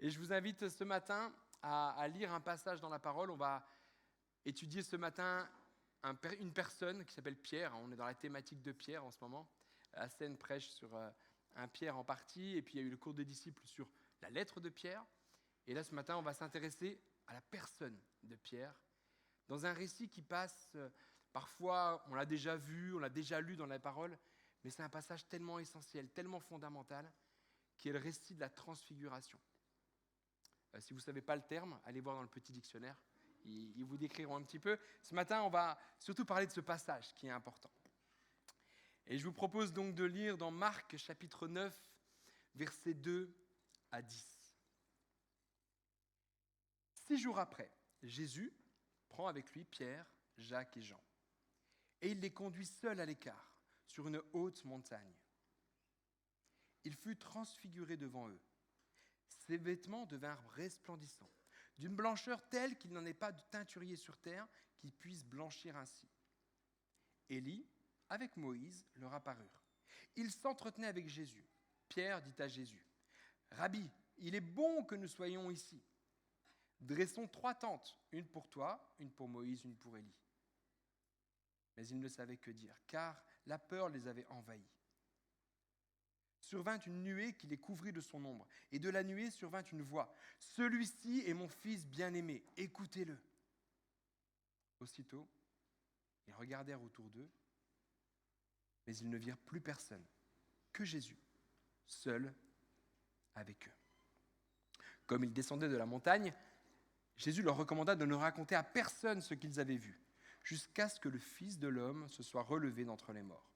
Et je vous invite ce matin à lire un passage dans la parole. On va étudier ce matin une personne qui s'appelle Pierre. On est dans la thématique de Pierre en ce moment. Assène prêche sur un Pierre en partie, et puis il y a eu le cours des disciples sur la lettre de Pierre. Et là, ce matin, on va s'intéresser à la personne de Pierre, dans un récit qui passe, parfois, on l'a déjà vu, on l'a déjà lu dans la parole, mais c'est un passage tellement essentiel, tellement fondamental, qui est le récit de la transfiguration. Si vous ne savez pas le terme, allez voir dans le petit dictionnaire, ils vous décriront un petit peu. Ce matin, on va surtout parler de ce passage qui est important. Et je vous propose donc de lire dans Marc, chapitre 9, versets 2 à 10. 6 jours après, Jésus prend avec lui Pierre, Jacques et Jean, et il les conduit seuls à l'écart, sur une haute montagne. Il fut transfiguré devant eux. Ses vêtements devinrent resplendissants, d'une blancheur telle qu'il n'en ait pas de teinturier sur terre qui puisse blanchir ainsi. Élie, avec Moïse, leur apparurent. Ils s'entretenaient avec Jésus. Pierre dit à Jésus, « Rabbi, il est bon que nous soyons ici. Dressons 3 tentes, une pour toi, une pour Moïse, une pour Élie. » Mais ils ne savaient que dire, car la peur les avait envahis. Survint une nuée qui les couvrit de son ombre, et de la nuée survint une voix. « Celui-ci est mon fils bien-aimé, écoutez-le. » Aussitôt, ils regardèrent autour d'eux, mais ils ne virent plus personne, que Jésus, seul avec eux. Comme ils descendaient de la montagne, Jésus leur recommanda de ne raconter à personne ce qu'ils avaient vu, jusqu'à ce que le Fils de l'homme se soit relevé d'entre les morts.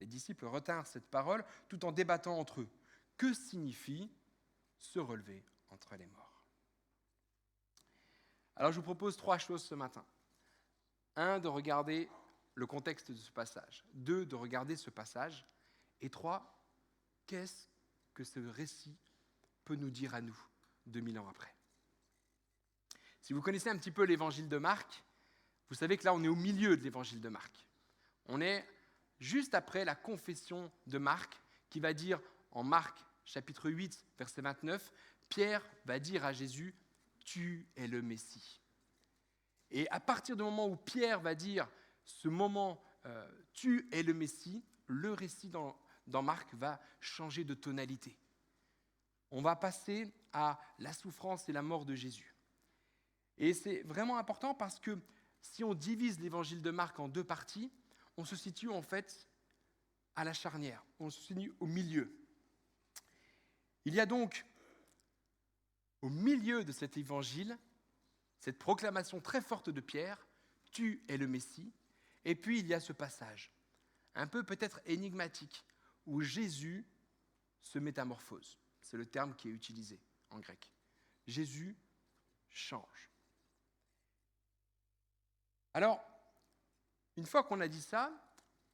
Les disciples retinrent cette parole tout en débattant entre eux. Que signifie se relever entre les morts ? Alors je vous propose 3 choses ce matin. 1, de regarder le contexte de ce passage. 2, de regarder ce passage. Et 3, qu'est-ce que ce récit peut nous dire à nous, 2000 ans après ? Si vous connaissez un petit peu l'évangile de Marc, vous savez que là, on est au milieu de l'évangile de Marc. On est juste après la confession de Marc, qui va dire, en Marc, chapitre 8, verset 29, Pierre va dire à Jésus, « Tu es le Messie ». Et à partir du moment où Pierre va dire ce moment, « Tu es le Messie », le récit dans Marc va changer de tonalité. On va passer à la souffrance et la mort de Jésus. Et c'est vraiment important parce que si on divise l'évangile de Marc en 2 parties, on se situe en fait à la charnière, on se situe au milieu. Il y a donc au milieu de cet évangile, cette proclamation très forte de Pierre, « Tu es le Messie », et puis il y a ce passage, un peu peut-être énigmatique, où Jésus se métamorphose. C'est le terme qui est utilisé en grec. Jésus change. Alors, une fois qu'on a dit ça,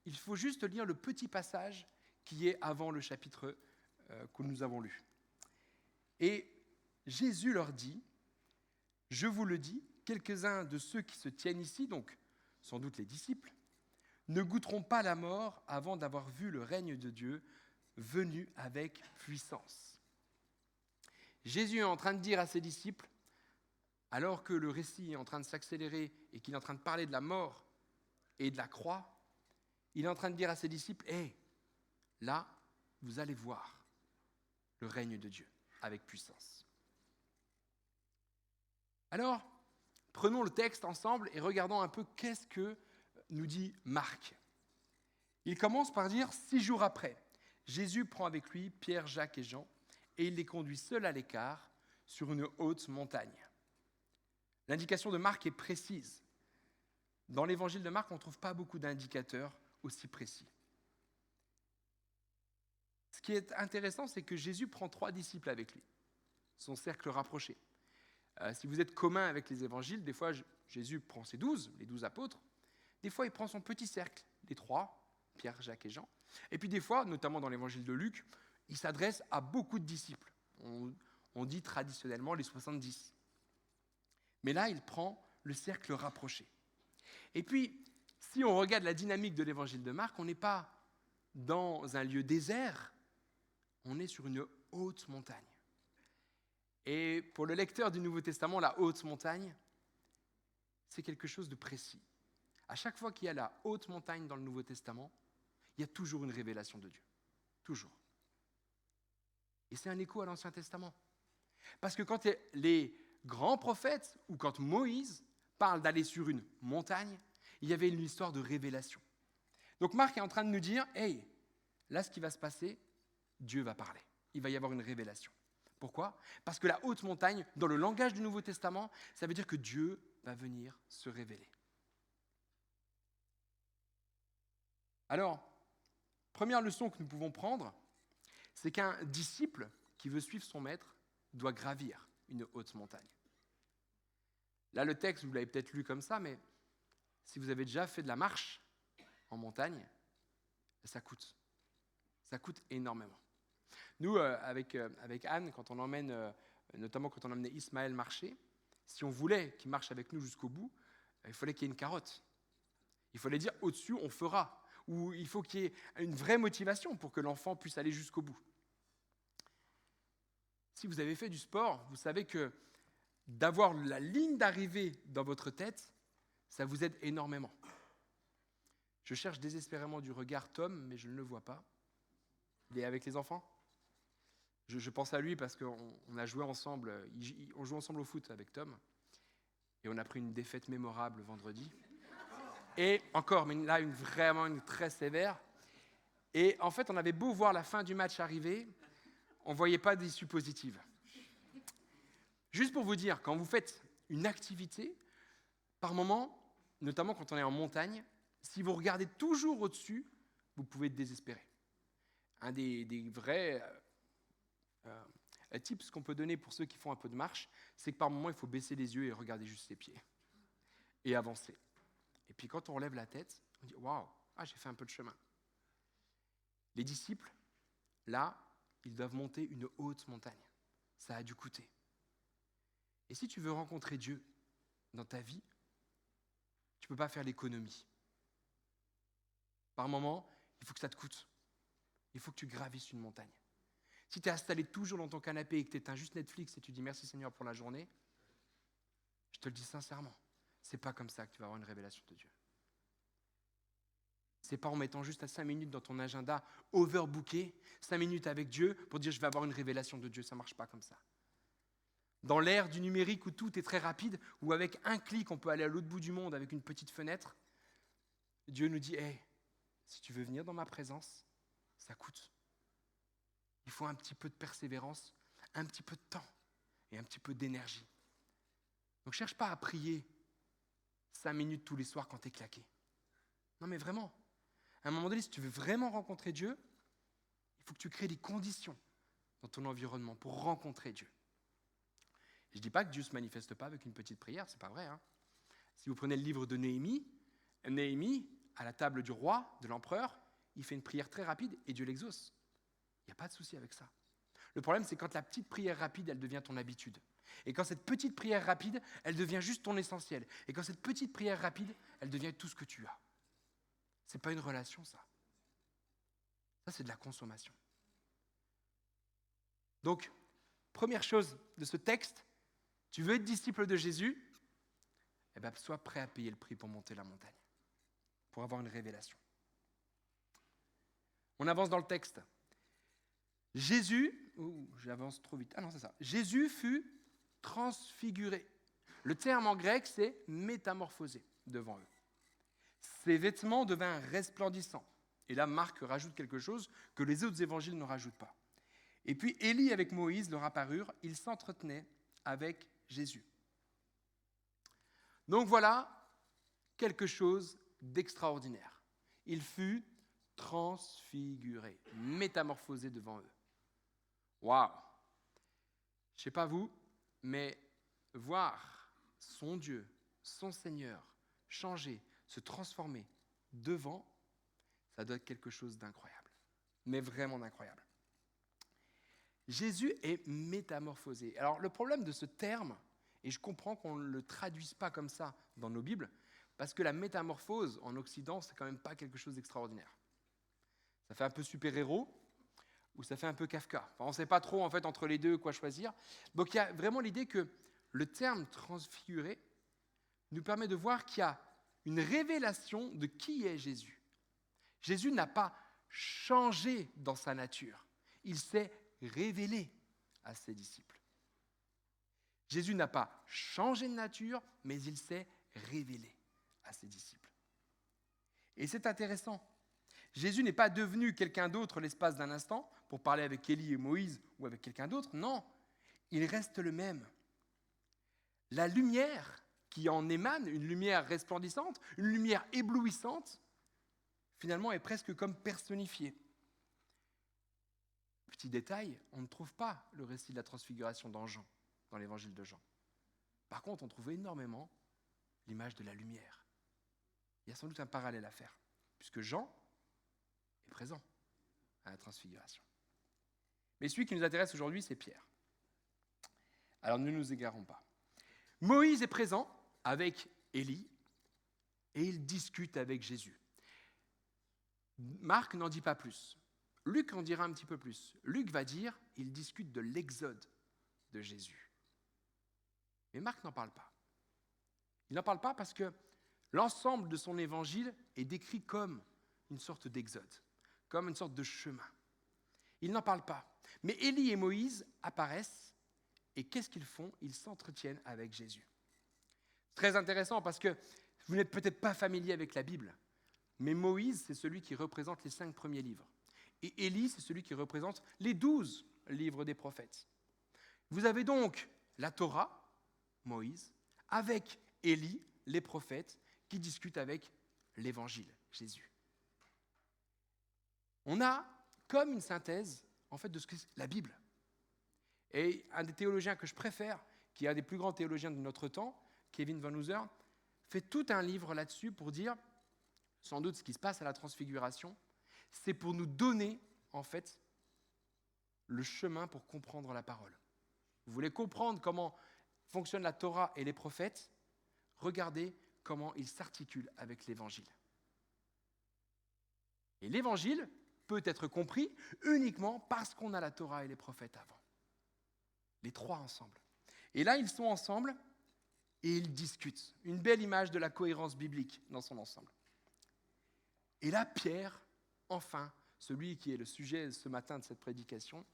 il faut juste lire le petit passage qui est avant le chapitre que nous avons lu. Et Jésus leur dit, « Je vous le dis, quelques-uns de ceux qui se tiennent ici, donc sans doute les disciples, ne goûteront pas la mort avant d'avoir vu le règne de Dieu venu avec puissance. » Jésus est en train de dire à ses disciples, alors que le récit est en train de s'accélérer et qu'il est en train de parler de la mort et de la croix, il est en train de dire à ses disciples, « Hé, là, vous allez voir le règne de Dieu avec puissance. » Alors, prenons le texte ensemble et regardons un peu qu'est-ce que nous dit Marc. Il commence par dire « 6 jours après, Jésus prend avec lui Pierre, Jacques et Jean, et il les conduit seuls à l'écart sur une haute montagne. » L'indication de Marc est précise. Dans l'évangile de Marc, on ne trouve pas beaucoup d'indicateurs aussi précis. Ce qui est intéressant, c'est que Jésus prend 3 disciples avec lui, son cercle rapproché. Si vous êtes commun avec les évangiles, des fois Jésus prend ses 12, les 12 apôtres. Des fois, il prend son petit cercle, les 3, Pierre, Jacques et Jean. Et puis des fois, notamment dans l'évangile de Luc, il s'adresse à beaucoup de disciples. On dit traditionnellement les 70. Mais là, il prend le cercle rapproché. Et puis, si on regarde la dynamique de l'évangile de Marc, on n'est pas dans un lieu désert, on est sur une haute montagne. Et pour le lecteur du Nouveau Testament, la haute montagne, c'est quelque chose de précis. À chaque fois qu'il y a la haute montagne dans le Nouveau Testament, il y a toujours une révélation de Dieu. Toujours. Et c'est un écho à l'Ancien Testament. Parce que quand les grands prophètes, ou quand Moïse parle d'aller sur une montagne, il y avait une histoire de révélation. Donc Marc est en train de nous dire, hey, là ce qui va se passer, Dieu va parler. Il va y avoir une révélation. Pourquoi ? Parce que la haute montagne, dans le langage du Nouveau Testament, ça veut dire que Dieu va venir se révéler. Alors, première leçon que nous pouvons prendre, c'est qu'un disciple qui veut suivre son maître doit gravir une haute montagne. Là, le texte, vous l'avez peut-être lu comme ça, mais si vous avez déjà fait de la marche en montagne, ça coûte. Ça coûte énormément. Nous, avec Anne, quand on emmène, notamment quand on emmenait Ismaël marcher, si on voulait qu'il marche avec nous jusqu'au bout, il fallait qu'il y ait une carotte. Il fallait dire au-dessus, on fera. Ou il faut qu'il y ait une vraie motivation pour que l'enfant puisse aller jusqu'au bout. Si vous avez fait du sport, vous savez que d'avoir la ligne d'arrivée dans votre tête, ça vous aide énormément. Je cherche désespérément du regard Tom, mais je ne le vois pas. Il est avec les enfants ? Je pense à lui parce qu'on a joué ensemble, on joue ensemble au foot avec Tom, et on a pris une défaite mémorable vendredi. Et encore, mais là, vraiment une très sévère. Et en fait, on avait beau voir la fin du match arriver, on ne voyait pas d'issue positive. Juste pour vous dire, quand vous faites une activité, par moment, notamment quand on est en montagne, si vous regardez toujours au-dessus, vous pouvez être désespéré. Un des vrais tips qu'on peut donner pour ceux qui font un peu de marche, c'est que par moment, il faut baisser les yeux et regarder juste ses pieds. Et avancer. Et puis quand on relève la tête, on dit « Waouh, j'ai fait un peu de chemin ». Les disciples, là, ils doivent monter une haute montagne. Ça a dû coûter. Et si tu veux rencontrer Dieu dans ta vie, tu ne peux pas faire l'économie. Par moment, il faut que ça te coûte. Il faut que tu gravisses une montagne. Si tu es installé toujours dans ton canapé et que tu éteins juste Netflix et tu dis « Merci Seigneur pour la journée », je te le dis sincèrement, c'est pas comme ça que tu vas avoir une révélation de Dieu. C'est pas en mettant juste à 5 minutes dans ton agenda overbooké, 5 minutes avec Dieu pour dire je vais avoir une révélation de Dieu. Ça marche pas comme ça. Dans l'ère du numérique où tout est très rapide, où avec un clic on peut aller à l'autre bout du monde avec une petite fenêtre, Dieu nous dit hey, si tu veux venir dans ma présence, ça coûte. Il faut un petit peu de persévérance, un petit peu de temps et un petit peu d'énergie. Donc cherche pas à prier 5 minutes tous les soirs quand tu es claqué. Non mais vraiment, à un moment donné, si tu veux vraiment rencontrer Dieu, il faut que tu crées des conditions dans ton environnement pour rencontrer Dieu. Et je ne dis pas que Dieu ne se manifeste pas avec une petite prière, c'est pas vrai. Hein. Si vous prenez le livre de Néhémie, à la table du roi, de l'empereur, il fait une prière très rapide et Dieu l'exauce. Il n'y a pas de souci avec ça. Le problème, c'est quand la petite prière rapide, elle devient ton habitude. Et quand cette petite prière rapide, elle devient juste ton essentiel. Et quand cette petite prière rapide, elle devient tout ce que tu as. Ce n'est pas une relation, ça. Ça, c'est de la consommation. Donc, première chose de ce texte, tu veux être disciple de Jésus, eh bien, sois prêt à payer le prix pour monter la montagne, pour avoir une révélation. On avance dans le texte. J'avance trop vite. Non, c'est ça. Jésus fut transfiguré. Le terme en grec, c'est métamorphosé devant eux. Ses vêtements devinrent resplendissants. Et là, Marc rajoute quelque chose que les autres évangiles ne rajoutent pas. Et puis, Élie avec Moïse leur apparurent. Ils s'entretenaient avec Jésus. Donc voilà quelque chose d'extraordinaire. Il fut transfiguré, métamorphosé devant eux. Waouh! Je ne sais pas vous, mais voir son Dieu, son Seigneur, changer, se transformer devant, ça doit être quelque chose d'incroyable, mais vraiment d'incroyable. Jésus est métamorphosé. Alors le problème de ce terme, et je comprends qu'on ne le traduise pas comme ça dans nos Bibles, parce que la métamorphose en Occident, c'est quand même pas quelque chose d'extraordinaire. Ça fait un peu super-héros. ou ça fait un peu Kafka. Enfin, on ne sait pas trop en fait entre les deux quoi choisir. Donc il y a vraiment l'idée que le terme transfiguré nous permet de voir qu'il y a une révélation de qui est Jésus. Jésus n'a pas changé dans sa nature, il s'est révélé à ses disciples. Jésus n'a pas changé de nature, mais il s'est révélé à ses disciples. Et c'est intéressant. Jésus n'est pas devenu quelqu'un d'autre l'espace d'un instant pour parler avec Élie et Moïse ou avec quelqu'un d'autre. Non, il reste le même. La lumière qui en émane, une lumière resplendissante, une lumière éblouissante, finalement est presque comme personnifiée. Petit détail, on ne trouve pas le récit de la transfiguration dans Jean, dans l'évangile de Jean. Par contre, on trouve énormément l'image de la lumière. Il y a sans doute un parallèle à faire, puisque Jean est présent à la transfiguration. Mais celui qui nous intéresse aujourd'hui, c'est Pierre. Alors ne nous égarons pas. Moïse est présent avec Élie et il discute avec Jésus. Marc n'en dit pas plus. Luc en dira un petit peu plus. Luc va dire, il discute de l'exode de Jésus. Mais Marc n'en parle pas. Il n'en parle pas parce que l'ensemble de son évangile est décrit comme une sorte d'exode, comme une sorte de chemin. Il n'en parle pas. Mais Élie et Moïse apparaissent et qu'est-ce qu'ils font ? Ils s'entretiennent avec Jésus. Très intéressant parce que vous n'êtes peut-être pas familier avec la Bible, mais Moïse, c'est celui qui représente les 5 premiers livres. Et Élie, c'est celui qui représente les 12 livres des prophètes. Vous avez donc la Torah, Moïse, avec Élie, les prophètes, qui discutent avec l'Évangile, Jésus. On a comme une synthèse, en fait, de ce que c'est la Bible. Et un des théologiens que je préfère, qui est un des plus grands théologiens de notre temps, Kevin Van Hooser, fait tout un livre là-dessus pour dire, sans doute ce qui se passe à la transfiguration, c'est pour nous donner, en fait, le chemin pour comprendre la parole. Vous voulez comprendre comment fonctionne la Torah et les prophètes ? Regardez comment ils s'articulent avec l'Évangile. Et l'Évangile peut être compris uniquement parce qu'on a la Torah et les prophètes avant. Les 3 ensemble. Et là, ils sont ensemble et ils discutent. Une belle image de la cohérence biblique dans son ensemble. Et là, Pierre, enfin, celui qui est le sujet ce matin de cette prédication,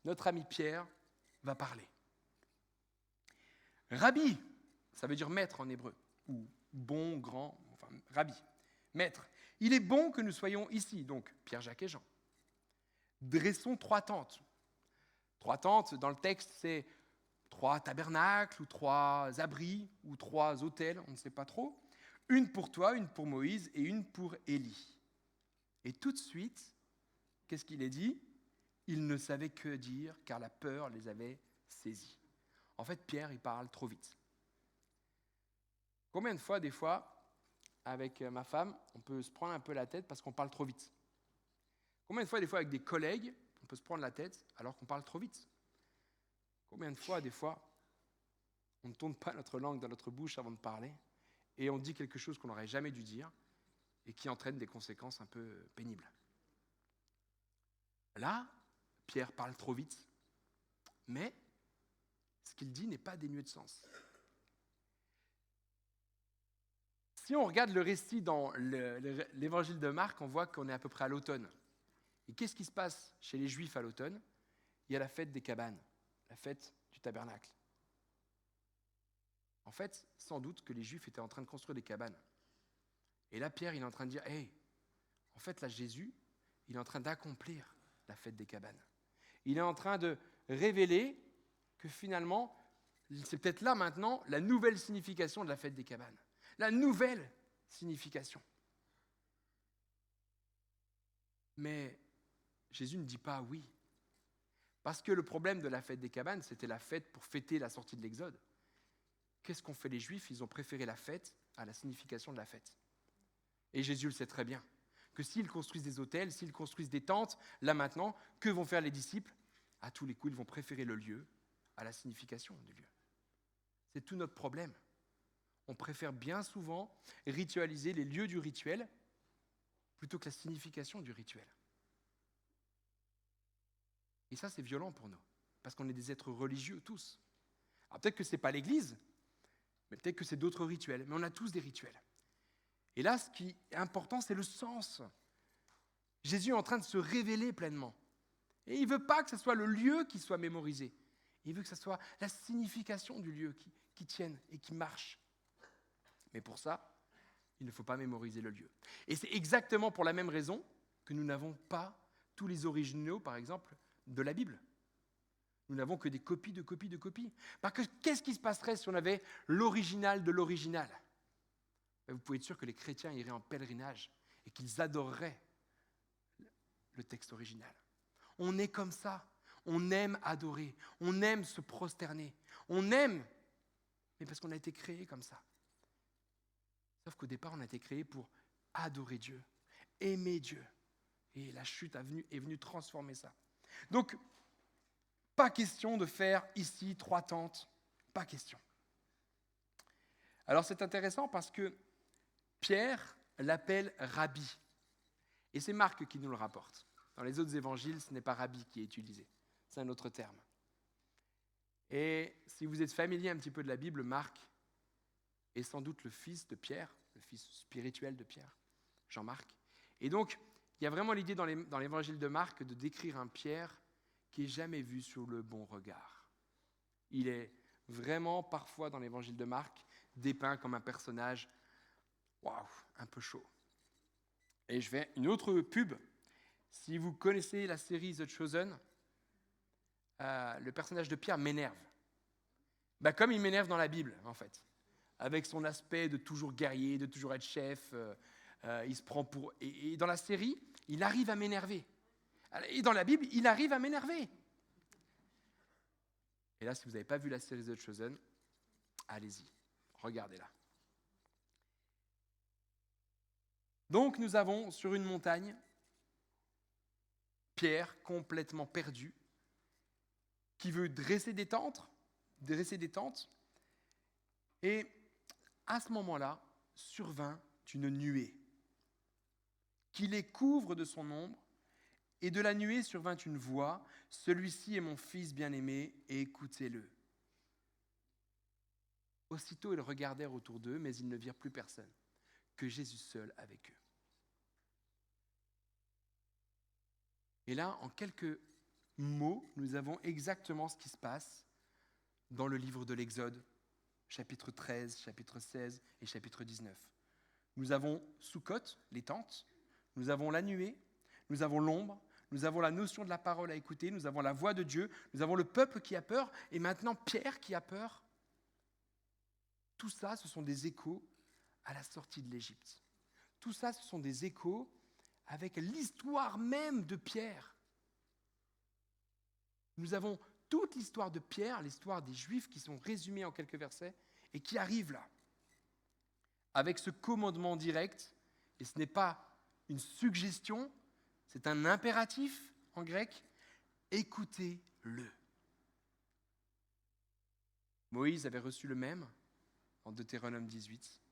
notre ami Pierre va parler. Rabbi, ça veut dire maître en hébreu, ou bon, grand, enfin, rabbi, maître. Il est bon que nous soyons ici, donc Pierre, Jacques et Jean. Dressons 3 tentes. 3 tentes, dans le texte, c'est 3 tabernacles, ou 3 abris, ou 3 autels, on ne sait pas trop. Une pour toi, une pour Moïse, et une pour Élie. Et tout de suite, qu'est-ce qu'il est dit ? Ils ne savaient que dire, car la peur les avait saisis. En fait, Pierre, il parle trop vite. Combien de fois, des fois, avec ma femme, on peut se prendre un peu la tête parce qu'on parle trop vite ? Combien de fois, des fois, avec des collègues, on peut se prendre la tête alors qu'on parle trop vite ? Combien de fois, des fois, on ne tourne pas notre langue dans notre bouche avant de parler et on dit quelque chose qu'on n'aurait jamais dû dire et qui entraîne des conséquences un peu pénibles. Là, Pierre parle trop vite, mais ce qu'il dit n'est pas dénué de sens. Si on regarde le récit dans l'évangile de Marc, on voit qu'on est à peu près à l'automne. Et qu'est-ce qui se passe chez les Juifs à l'automne ? Il y a la fête des cabanes, la fête du tabernacle. En fait, sans doute que les Juifs étaient en train de construire des cabanes. Et là, Pierre, il est en train de dire, hey, en fait, là, Jésus, il est en train d'accomplir la fête des cabanes. Il est en train de révéler que finalement, c'est peut-être là maintenant la nouvelle signification de la fête des cabanes. La nouvelle signification. Mais Jésus ne dit pas oui. Parce que le problème de la fête des cabanes, c'était la fête pour fêter la sortie de l'Exode. Qu'est-ce qu'ont fait les Juifs ? Ils ont préféré la fête à la signification de la fête. Et Jésus le sait très bien, que s'ils construisent des autels, s'ils construisent des tentes, là maintenant, que vont faire les disciples ? À tous les coups, ils vont préférer le lieu à la signification du lieu. C'est tout notre problème. On préfère bien souvent ritualiser les lieux du rituel plutôt que la signification du rituel. Et ça, c'est violent pour nous, parce qu'on est des êtres religieux tous. Alors peut-être que ce n'est pas l'Église, mais peut-être que c'est d'autres rituels, mais on a tous des rituels. Et là, ce qui est important, c'est le sens. Jésus est en train de se révéler pleinement. Et il ne veut pas que ce soit le lieu qui soit mémorisé. Il veut que ce soit la signification du lieu qui tienne et qui marche. Mais pour ça, il ne faut pas mémoriser le lieu. Et c'est exactement pour la même raison que nous n'avons pas tous les originaux, par exemple, de la Bible. Nous n'avons que des copies de copies de copies. Parce que qu'est-ce qui se passerait si on avait l'original de l'original ? Vous pouvez être sûr que les chrétiens iraient en pèlerinage et qu'ils adoreraient le texte original. On est comme ça. On aime adorer. On aime se prosterner. On aime, mais parce qu'on a été créé comme ça. Sauf qu'au départ, on a été créé pour adorer Dieu, aimer Dieu. Et la chute est venue transformer ça. Donc, pas question de faire ici 3 tentes. Pas question. Alors, c'est intéressant parce que Pierre l'appelle Rabbi. Et c'est Marc qui nous le rapporte. Dans les autres évangiles, ce n'est pas Rabbi qui est utilisé. C'est un autre terme. Et si vous êtes familier un petit peu de la Bible, Marc est sans doute le fils de Pierre, le fils spirituel de Pierre, Jean-Marc. Et donc, il y a vraiment l'idée dans l'évangile de Marc de décrire un Pierre qui n'est jamais vu sous le bon regard. Il est vraiment, parfois, dans l'évangile de Marc, dépeint comme un personnage, un peu chaud. Et je fais une autre pub. Si vous connaissez la série The Chosen, le personnage de Pierre m'énerve. Comme il m'énerve dans la Bible, en fait. Avec son aspect de toujours guerrier, de toujours être chef, il se prend pour... Et dans la série, il arrive à m'énerver. Et dans la Bible, il arrive à m'énerver. Et là, si vous n'avez pas vu la série The Chosen, allez-y, regardez-la. Donc, nous avons sur une montagne Pierre, complètement perdu, qui veut dresser des tentes. Et à ce moment-là, survint une nuée qui les couvre de son ombre, et de la nuée survint une voix, « Celui-ci est mon fils bien-aimé, écoutez-le. » Aussitôt, ils regardèrent autour d'eux, mais ils ne virent plus personne, que Jésus seul avec eux. Et là, en quelques mots, nous avons exactement ce qui se passe dans le livre de l'Exode, chapitre 13, chapitre 16 et chapitre 19. Nous avons Sukkot, les tentes, nous avons la nuée, nous avons l'ombre, nous avons la notion de la parole à écouter, nous avons la voix de Dieu, nous avons le peuple qui a peur, et maintenant Pierre qui a peur. Tout ça, ce sont des échos à la sortie de l'Égypte. Tout ça, ce sont des échos avec l'histoire même de Pierre. Nous avons toute l'histoire de Pierre, l'histoire des Juifs qui sont résumés en quelques versets et qui arrivent là, avec ce commandement direct, et ce n'est pas une suggestion, c'est un impératif en grec, écoutez-le. Moïse avait reçu le même en Deutéronome 18.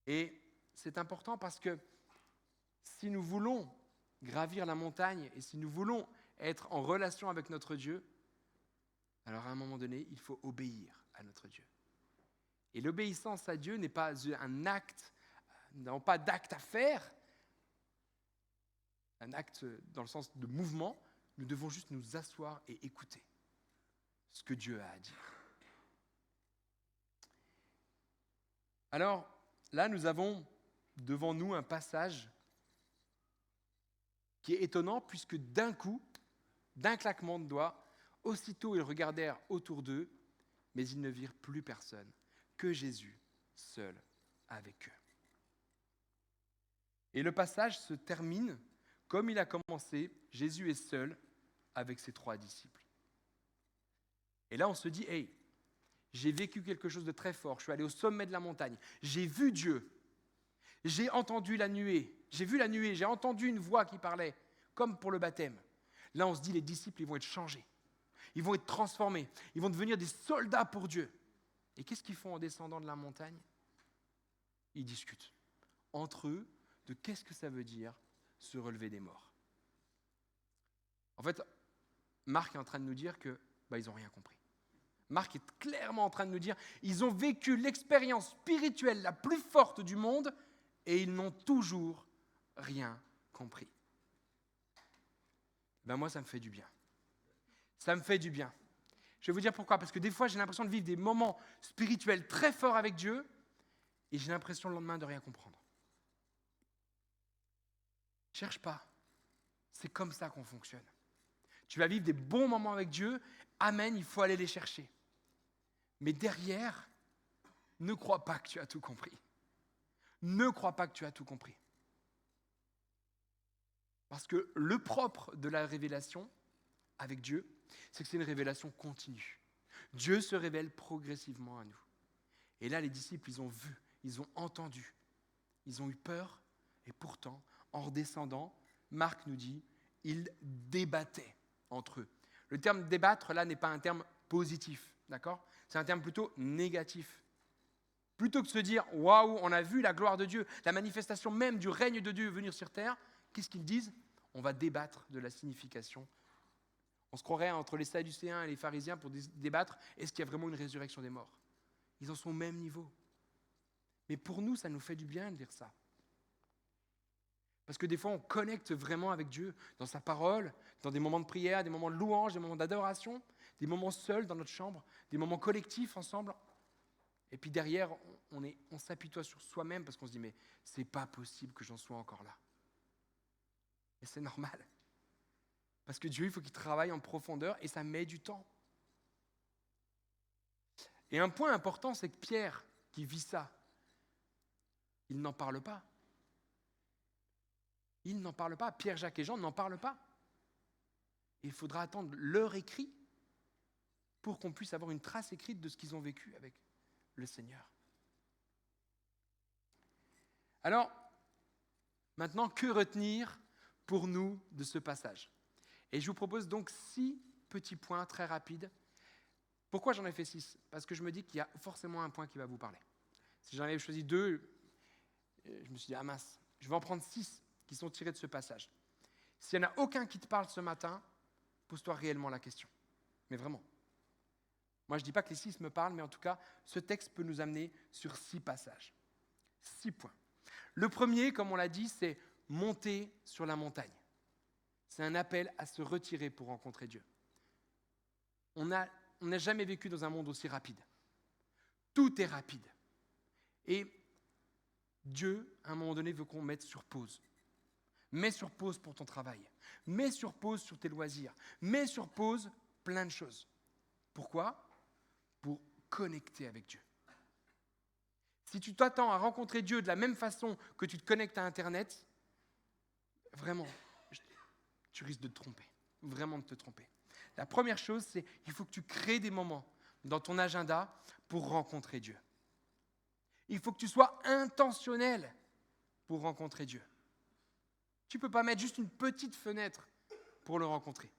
Et c'est important parce que si nous voulons gravir la montagne et si nous voulons être en relation avec notre Dieu, alors à un moment donné, il faut obéir à notre Dieu. Et l'obéissance à Dieu n'est pas un acte, nous n'avons pas d'acte à faire, un acte dans le sens de mouvement, nous devons juste nous asseoir et écouter ce que Dieu a à dire. Alors, là, nous avons devant nous un passage qui est étonnant puisque d'un coup, d'un claquement de doigts, aussitôt ils regardèrent autour d'eux, mais ils ne virent plus personne, que Jésus seul avec eux. Et le passage se termine comme il a commencé, Jésus est seul avec ses 3 disciples. Et là on se dit, hey, j'ai vécu quelque chose de très fort, je suis allé au sommet de la montagne, j'ai vu Dieu, j'ai entendu la nuée, j'ai entendu une voix qui parlait, comme pour le baptême. Là, on se dit, les disciples, ils vont être changés, ils vont être transformés, ils vont devenir des soldats pour Dieu. Et qu'est-ce qu'ils font en descendant de la montagne ? Ils discutent entre eux de qu'est-ce que ça veut dire se relever des morts. En fait, Marc est en train de nous dire que ils n'ont rien compris. Marc est clairement en train de nous dire, ils ont vécu l'expérience spirituelle la plus forte du monde et ils n'ont toujours rien compris. Moi, ça me fait du bien. Ça me fait du bien. Je vais vous dire pourquoi. Parce que des fois, j'ai l'impression de vivre des moments spirituels très forts avec Dieu et j'ai l'impression le lendemain de rien comprendre. Cherche pas. C'est comme ça qu'on fonctionne. Tu vas vivre des bons moments avec Dieu. Amen, il faut aller les chercher. Mais derrière, ne crois pas que tu as tout compris. Ne crois pas que tu as tout compris. Parce que le propre de la révélation avec Dieu, c'est que c'est une révélation continue. Dieu se révèle progressivement à nous. Et là, les disciples, ils ont vu, ils ont entendu, ils ont eu peur, et pourtant, en redescendant, Marc nous dit, ils débattaient entre eux. Le terme débattre, là, n'est pas un terme positif, d'accord ? C'est un terme plutôt négatif. Plutôt que de se dire, waouh, on a vu la gloire de Dieu, la manifestation même du règne de Dieu venir sur terre, qu'est-ce qu'ils disent ? On va débattre de la signification. On se croirait entre les Sadducéens et les pharisiens pour débattre, est-ce qu'il y a vraiment une résurrection des morts ? Ils en sont au même niveau. Mais pour nous, ça nous fait du bien de dire ça. Parce que des fois, on connecte vraiment avec Dieu dans sa parole, dans des moments de prière, des moments de louange, des moments d'adoration, des moments seuls dans notre chambre, des moments collectifs ensemble. Et puis derrière, on s'apitoie sur soi-même parce qu'on se dit, mais c'est pas possible que j'en sois encore là. Et c'est normal. Parce que Dieu, il faut qu'il travaille en profondeur et ça met du temps. Et un point important, c'est que Pierre, qui vit ça, il n'en parle pas. Il n'en parle pas. Pierre, Jacques et Jean n'en parlent pas. Il faudra attendre leur écrit pour qu'on puisse avoir une trace écrite de ce qu'ils ont vécu avec le Seigneur. Alors, maintenant, que retenir pour nous de ce passage ? Et je vous propose donc 6 petits points très rapides. Pourquoi j'en ai fait 6 ? Parce que je me dis qu'il y a forcément un point qui va vous parler. Si j'en avais choisi 2, je me suis dit, ah mince, je vais en prendre 6 qui sont tirés de ce passage. S'il n'y en a aucun qui te parle ce matin, pose-toi réellement la question. Mais vraiment. Moi, je ne dis pas que les 6 me parlent, mais en tout cas, ce texte peut nous amener sur 6 passages. 6 points. Le premier, comme on l'a dit, c'est monter sur la montagne. C'est un appel à se retirer pour rencontrer Dieu. On n'a jamais vécu dans un monde aussi rapide. Tout est rapide. Et Dieu, à un moment donné, veut qu'on mette sur pause. Mets sur pause pour ton travail. Mets sur pause sur tes loisirs. Mets sur pause plein de choses. Pourquoi ? Pour connecter avec Dieu. Si tu t'attends à rencontrer Dieu de la même façon que tu te connectes à Internet, vraiment, tu risques de te tromper. Vraiment de te tromper. La première chose, c'est qu'il faut que tu crées des moments dans ton agenda pour rencontrer Dieu. Il faut que tu sois intentionnel pour rencontrer Dieu. Tu ne peux pas mettre juste une petite fenêtre pour le rencontrer.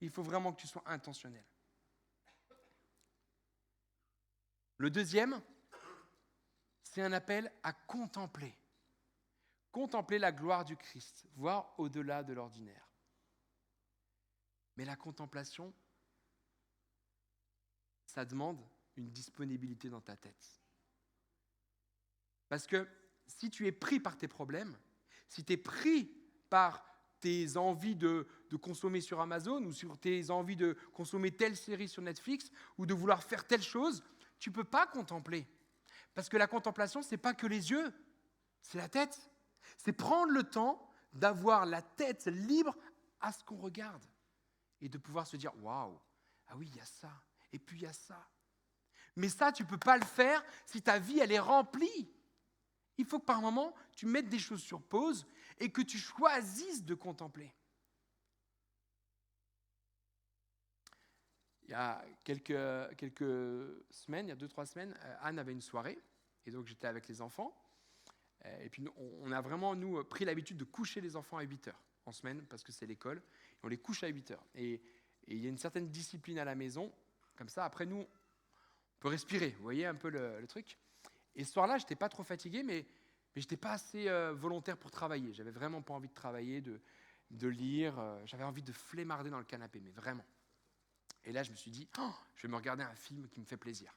Il faut vraiment que tu sois intentionnel. Le deuxième, c'est un appel à contempler. Contempler la gloire du Christ, voir au-delà de l'ordinaire. Mais la contemplation, ça demande une disponibilité dans ta tête. Parce que si tu es pris par tes problèmes, si tu es pris par tes envies de consommer sur Amazon ou sur tes envies de consommer telle série sur Netflix ou de vouloir faire telle chose, tu ne peux pas contempler. Parce que la contemplation, ce n'est pas que les yeux, c'est la tête. C'est prendre le temps d'avoir la tête libre à ce qu'on regarde et de pouvoir se dire « Waouh, ah oui, il y a ça, et puis il y a ça. » Mais ça, tu ne peux pas le faire si ta vie, elle est remplie. Il faut que par moment, tu mettes des choses sur pause et que tu choisisses de contempler. Il y a quelques semaines, il y a 2-3 semaines, Anne avait une soirée, et donc j'étais avec les enfants. Et puis on a vraiment, nous, pris l'habitude de coucher les enfants à 8h en semaine, parce que c'est l'école, et on les couche à 8h. Et il y a une certaine discipline à la maison, comme ça, après nous, on peut respirer, vous voyez un peu le truc. Et ce soir-là, je n'étais pas trop fatigué, mais je n'étais pas assez volontaire pour travailler. J'avais vraiment pas envie de travailler, de lire. J'avais envie de flemmarder dans le canapé, mais vraiment. Et là, je me suis dit, je vais me regarder un film qui me fait plaisir.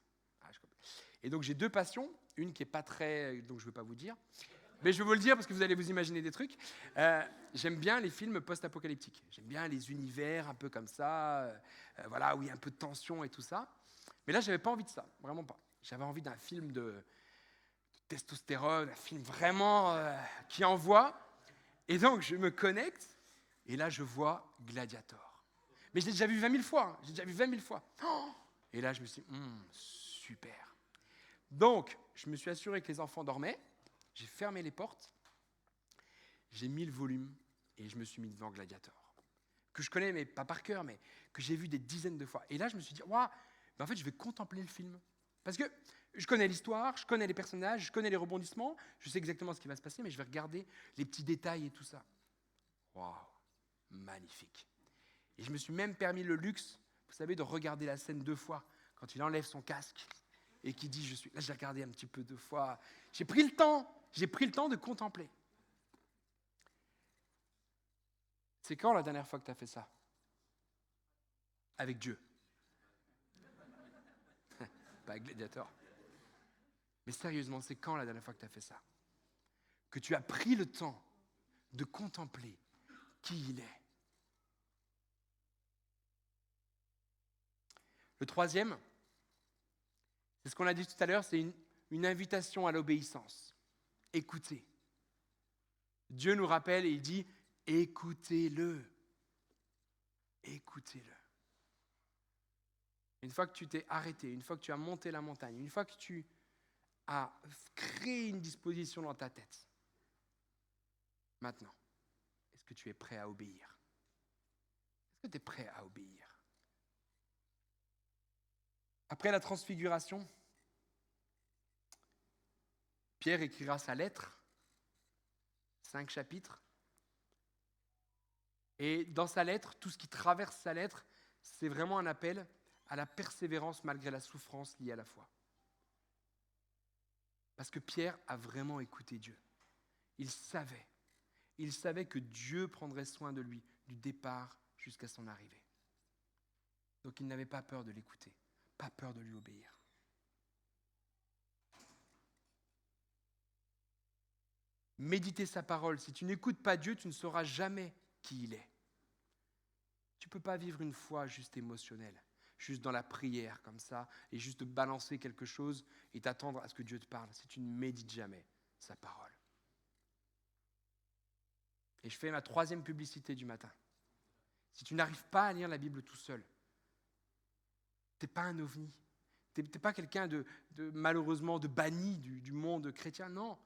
Et donc, j'ai deux passions. Une qui n'est pas très... donc, je ne veux pas vous dire. Mais je vais vous le dire parce que vous allez vous imaginer des trucs. J'aime bien les films post-apocalyptiques. J'aime bien les univers un peu comme ça, voilà, où il y a un peu de tension et tout ça. Mais là, je n'avais pas envie de ça, vraiment pas. J'avais envie d'un film de testostérone, un film vraiment qui envoie. Et donc, je me connecte et là, je vois Gladiator. Mais je l'ai déjà vu 20 000 fois. J'ai déjà vu 20 000 fois. Et là, je me suis dit, super. Donc, je me suis assuré que les enfants dormaient. J'ai fermé les portes. J'ai mis le volume et je me suis mis devant Gladiator. Que je connais, mais pas par cœur, mais que j'ai vu des dizaines de fois. Et là, je me suis dit, waouh, en fait, je vais contempler le film. Parce que je connais l'histoire, je connais les personnages, je connais les rebondissements, je sais exactement ce qui va se passer, mais je vais regarder les petits détails et tout ça. Waouh, magnifique. Et je me suis même permis le luxe, vous savez, de regarder la scène 2 fois, quand il enlève son casque et qu'il dit, je suis... Là, j'ai regardé un petit peu 2 fois. J'ai pris le temps de contempler. C'est quand la dernière fois que tu as fait ça? Avec Dieu. Pas avec Gladiator. Mais sérieusement, c'est quand la dernière fois que tu as fait ça? Que tu as pris le temps de contempler qui il est. Le troisième, c'est ce qu'on a dit tout à l'heure, c'est une invitation à l'obéissance. Écoutez. Dieu nous rappelle et il dit, écoutez-le. Écoutez-le. Une fois que tu t'es arrêté, une fois que tu as monté la montagne, une fois que tu as créé une disposition dans ta tête, maintenant, est-ce que tu es prêt à obéir? Est-ce que tu es prêt à obéir? Après la transfiguration, Pierre écrira sa lettre, 5 chapitres. Et dans sa lettre, tout ce qui traverse sa lettre, c'est vraiment un appel à la persévérance malgré la souffrance liée à la foi. Parce que Pierre a vraiment écouté Dieu. Il savait que Dieu prendrait soin de lui du départ jusqu'à son arrivée. Donc il n'avait pas peur de l'écouter, pas peur de lui obéir. Méditer sa parole. Si tu n'écoutes pas Dieu, tu ne sauras jamais qui il est. Tu ne peux pas vivre une foi juste émotionnelle, juste dans la prière comme ça, et juste balancer quelque chose et t'attendre à ce que Dieu te parle, si tu ne médites jamais sa parole. Et je fais ma 3e publicité du matin. Si tu n'arrives pas à lire la Bible tout seul, tu n'es pas un ovni. Tu n'es pas quelqu'un de malheureusement de banni du monde chrétien. Non,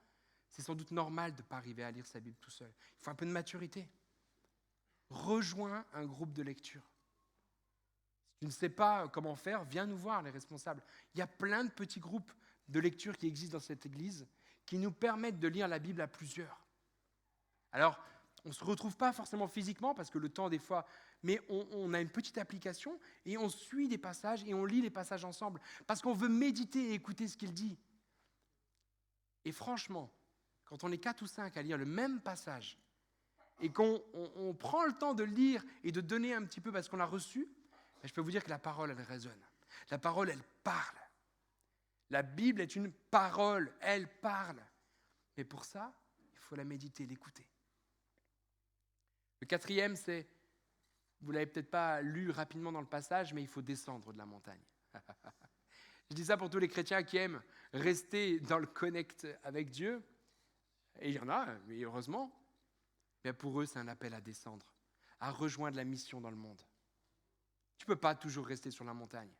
c'est sans doute normal de ne pas arriver à lire sa Bible tout seul. Il faut un peu de maturité. Rejoins un groupe de lecture. Si tu ne sais pas comment faire, viens nous voir, les responsables. Il y a plein de petits groupes de lecture qui existent dans cette église qui nous permettent de lire la Bible à plusieurs. Alors, on ne se retrouve pas forcément physiquement parce que le temps des fois, mais on a une petite application et on suit des passages et on lit les passages ensemble parce qu'on veut méditer et écouter ce qu'il dit. Et franchement, quand on est 4 ou 5 à lire le même passage et qu'on prend le temps de le lire et de donner un petit peu parce qu'on l'a reçu, je peux vous dire que la parole, elle résonne. La parole, elle parle. La Bible est une parole, elle parle. Mais pour ça, il faut la méditer, l'écouter. Le 4e, c'est, vous ne l'avez peut-être pas lu rapidement dans le passage, mais il faut descendre de la montagne. Je dis ça pour tous les chrétiens qui aiment rester dans le connect avec Dieu. Et il y en a, mais heureusement. Mais pour eux, c'est un appel à descendre, à rejoindre la mission dans le monde. Tu ne peux pas toujours rester sur la montagne.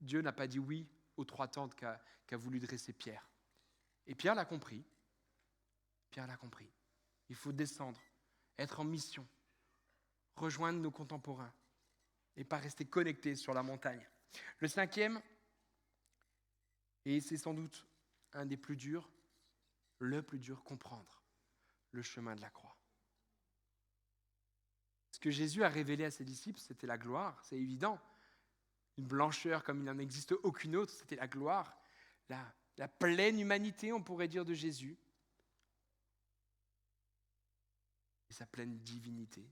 Dieu n'a pas dit oui aux 3 tentes qu'a voulu dresser Pierre. Et Pierre l'a compris. Il faut descendre, être en mission, rejoindre nos contemporains et pas rester connecté sur la montagne. Le 5e, et c'est sans doute un des plus durs, le plus dur, comprendre le chemin de la croix. Ce que Jésus a révélé à ses disciples, c'était la gloire, c'est évident. Une blancheur comme il n'en existe aucune autre, c'était la gloire, la pleine humanité, on pourrait dire, de Jésus. et sa pleine divinité.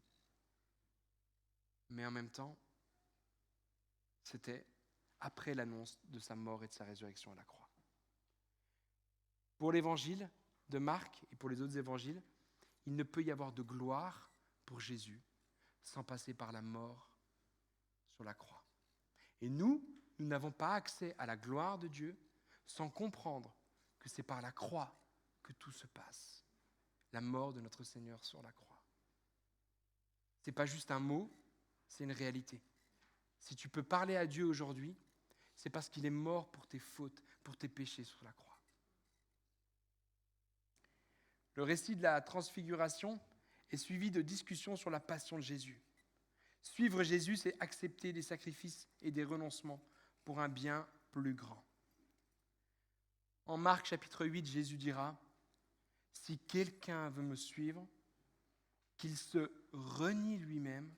Mais en même temps, c'était après l'annonce de sa mort et de sa résurrection à la croix. Pour l'évangile de Marc et pour les autres évangiles, il ne peut y avoir de gloire pour Jésus sans passer par la mort sur la croix. Et nous n'avons pas accès à la gloire de Dieu sans comprendre que c'est par la croix que tout se passe. La mort de notre Seigneur sur la croix. Ce n'est pas juste un mot, c'est une réalité. Si tu peux parler à Dieu aujourd'hui, c'est parce qu'il est mort pour tes fautes, pour tes péchés sur la croix. Le récit de la transfiguration est suivi de discussions sur la passion de Jésus. Suivre Jésus, c'est accepter des sacrifices et des renoncements pour un bien plus grand. En Marc chapitre 8, Jésus dira « Si quelqu'un veut me suivre, qu'il se renie lui-même,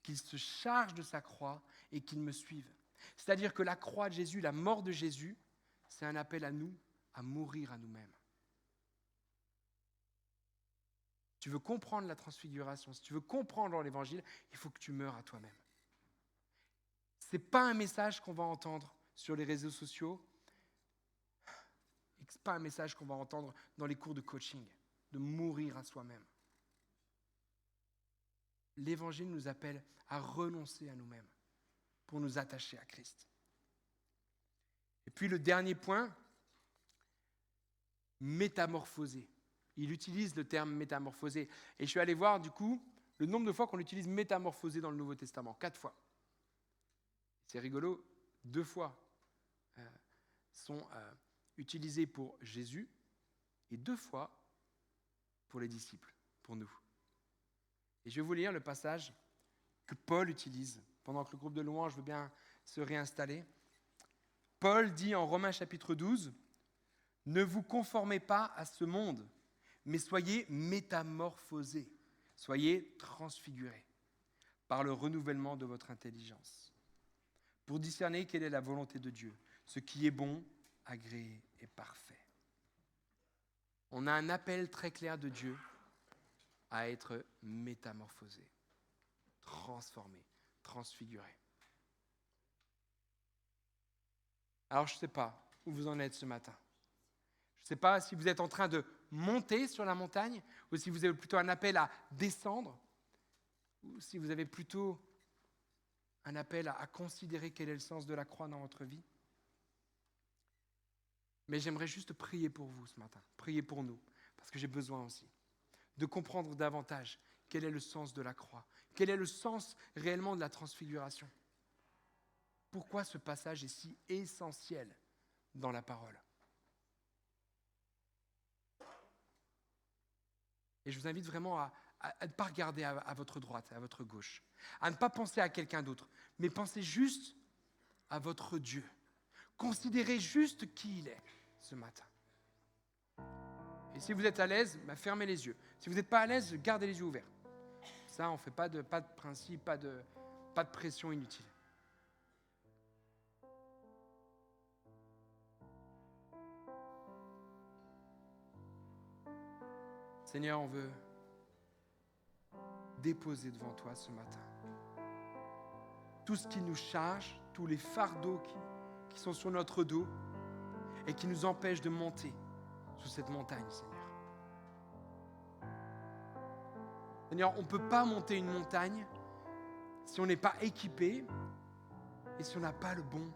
qu'il se charge de sa croix et qu'il me suive. » C'est-à-dire que la croix de Jésus, la mort de Jésus, c'est un appel à nous à mourir à nous-mêmes. Tu veux comprendre la transfiguration, si tu veux comprendre l'Évangile, il faut que tu meures à toi-même. Ce n'est pas un message qu'on va entendre sur les réseaux sociaux, ce n'est pas un message qu'on va entendre dans les cours de coaching, de mourir à soi-même. L'Évangile nous appelle à renoncer à nous-mêmes pour nous attacher à Christ. Et puis le dernier point, métamorphoser. Il utilise le terme métamorphoser. Et je suis allé voir, du coup, le nombre de fois qu'on utilise métamorphoser dans le Nouveau Testament. 4 fois. C'est rigolo, 2 fois sont utilisés pour Jésus et 2 fois pour les disciples, pour nous. Et je vais vous lire le passage que Paul utilise pendant que le groupe de louanges veut bien se réinstaller. Paul dit en Romains chapitre 12, « Ne vous conformez pas à ce monde, mais soyez métamorphosés, soyez transfigurés par le renouvellement de votre intelligence, pour discerner quelle est la volonté de Dieu, ce qui est bon, agréé et parfait. » On a un appel très clair de Dieu à être métamorphosé, transformé, transfiguré. Alors je ne sais pas où vous en êtes ce matin. Je ne sais pas si vous êtes en train de monter sur la montagne ou si vous avez plutôt un appel à descendre ou si vous avez plutôt un appel à considérer quel est le sens de la croix dans votre vie. Mais j'aimerais juste prier pour vous ce matin, prier pour nous, parce que j'ai besoin aussi de comprendre davantage quel est le sens de la croix, quel est le sens réellement de la transfiguration. Pourquoi ce passage est si essentiel dans la parole. Et je vous invite vraiment à ne pas regarder à votre droite, à votre gauche, à ne pas penser à quelqu'un d'autre, mais pensez juste à votre Dieu. Considérez juste qui il est ce matin. Et si vous êtes à l'aise, fermez les yeux. Si vous n'êtes pas à l'aise, gardez les yeux ouverts. Ça, on ne fait pas de principe, pas de pression inutile. Seigneur, on veut déposer devant toi ce matin tout ce qui nous charge, tous les fardeaux qui sont sur notre dos et qui nous empêchent de monter sur cette montagne, Seigneur. Seigneur, on ne peut pas monter une montagne si on n'est pas équipé et si on n'a pas le bon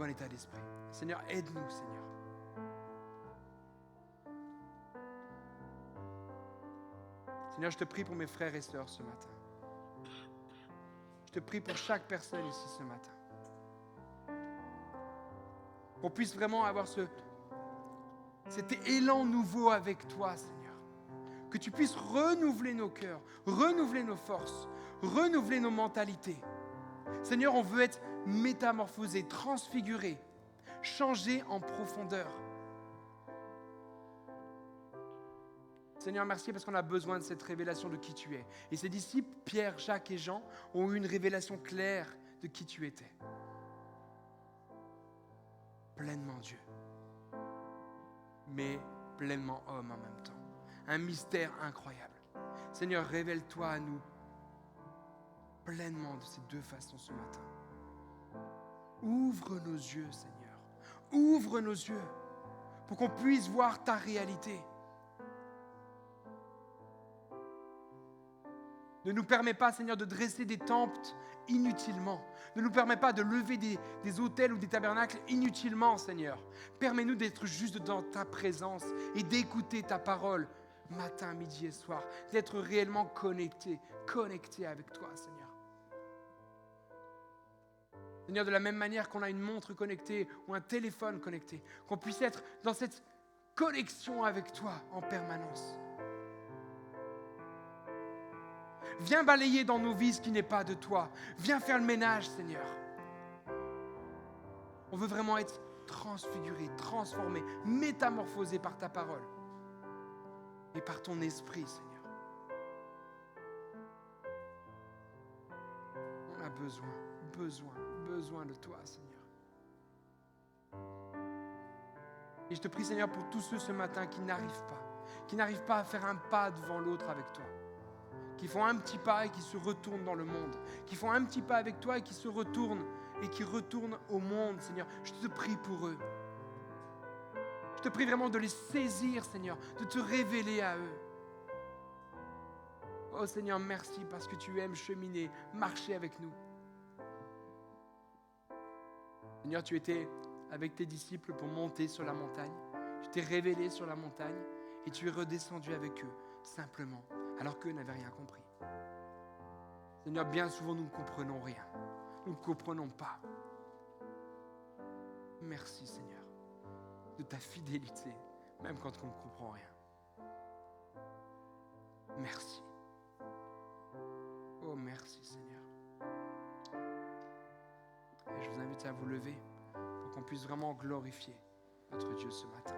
état d'esprit. Seigneur, aide-nous, Seigneur. Seigneur, je te prie pour mes frères et sœurs ce matin. Je te prie pour chaque personne ici ce matin. Qu'on puisse vraiment avoir cet élan nouveau avec toi, Seigneur. Que tu puisses renouveler nos cœurs, renouveler nos forces, renouveler nos mentalités. Seigneur, on veut être métamorphosé, transfiguré, changé en profondeur. Seigneur, merci parce qu'on a besoin de cette révélation de qui tu es. Et ces disciples, Pierre, Jacques et Jean, ont eu une révélation claire de qui tu étais. Pleinement Dieu, mais pleinement homme en même temps. un mystère incroyable. Seigneur, révèle-toi à nous pleinement de ces deux façons ce matin. Ouvre nos yeux, Seigneur. Ouvre nos yeux pour qu'on puisse voir ta réalité. Ne nous permets pas, Seigneur, de dresser des temples inutilement. Ne nous permets pas de lever des autels ou des tabernacles inutilement, Seigneur. Permets-nous d'être juste dans ta présence et d'écouter ta parole matin, midi et soir. D'être réellement connecté avec toi, Seigneur. Seigneur, de la même manière qu'on a une montre connectée ou un téléphone connecté, qu'on puisse être dans cette connexion avec toi en permanence. Viens balayer dans nos vies ce qui n'est pas de toi. Viens faire le ménage, Seigneur. On veut vraiment être transfiguré, transformé, métamorphosé par ta parole et par ton esprit, Seigneur. On a besoin de toi, Seigneur. Et je te prie, Seigneur, pour tous ceux ce matin qui n'arrivent pas à faire un pas devant l'autre avec toi, qui font un petit pas et qui se retournent dans le monde, qui font un petit pas avec toi et qui se retournent et qui retournent au monde, Seigneur. Je te prie pour eux. Je te prie vraiment de les saisir, Seigneur, de te révéler à eux. Oh Seigneur, merci parce que tu aimes cheminer, marcher avec nous. Seigneur, tu étais avec tes disciples pour monter sur la montagne. Tu t'es révélé sur la montagne et tu es redescendu avec eux, simplement, alors qu'eux n'avaient rien compris. Seigneur, bien souvent, nous ne comprenons rien. Nous ne comprenons pas. Merci, Seigneur, de ta fidélité, même quand on ne comprend rien. Merci. Oh, merci, Seigneur. Et je vous invite à vous lever pour qu'on puisse vraiment glorifier notre Dieu ce matin.